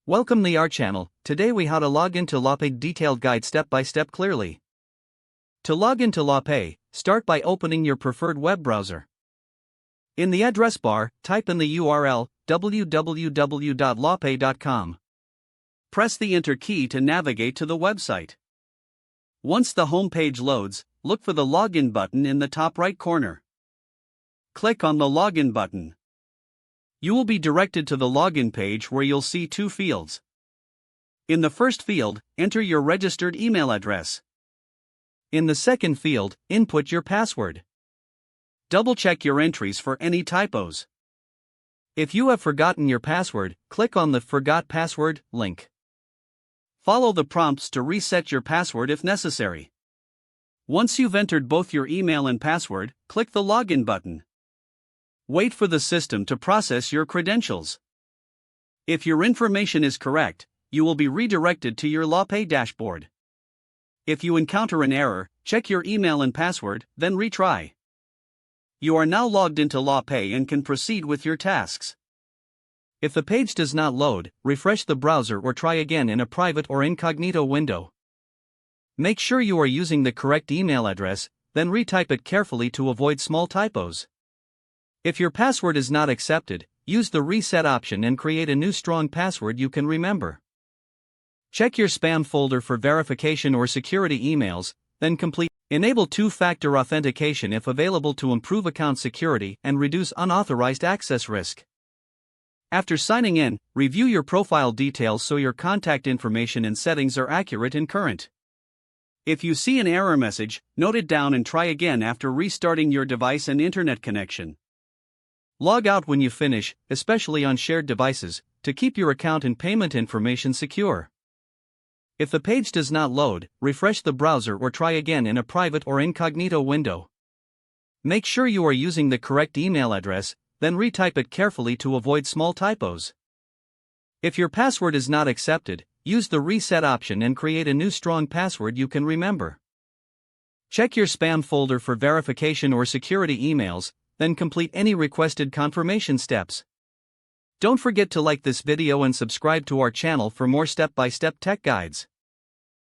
Welcome to our channel. Today we how to log into LawPay detailed guide step by step clearly. To log into LawPay, start by opening your preferred web browser. In the address bar, type in the URL www.lawpay.com. Press the enter key to navigate to the website. Once the home page loads, look for the login button in the top right corner. Click on the login button. You will be directed to the login page where you'll see two fields. In the first field, enter your registered email address. In the second field, input your password. Double-check your entries for any typos. If you have forgotten your password, click on the Forgot Password link. Follow the prompts to reset your password if necessary. Once you've entered both your email and password, click the Login button. Wait for the system to process your credentials. If your information is correct, you will be redirected to your LawPay dashboard. If you encounter an error, check your email and password, then retry. You are now logged into LawPay and can proceed with your tasks. If the page does not load, refresh the browser or try again in a private or incognito window. Make sure you are using the correct email address, then retype it carefully to avoid small typos. If your password is not accepted, use the reset option and create a new strong password you can remember. Check your spam folder for verification or security emails, then complete. Enable two-factor authentication if available to improve account security and reduce unauthorized access risk. After signing in, review your profile details so your contact information and settings are accurate and current. If you see an error message, note it down and try again after restarting your device and internet connection. Log out when you finish, especially on shared devices, to keep your account and payment information secure. If the page does not load, refresh the browser or try again in a private or incognito window. Make sure you are using the correct email address, then retype it carefully to avoid small typos. If your password is not accepted, use the reset option and create a new strong password you can remember. Check your spam folder for verification or security emails, then complete any requested confirmation steps. Don't forget to like this video and subscribe to our channel for more step-by-step tech guides.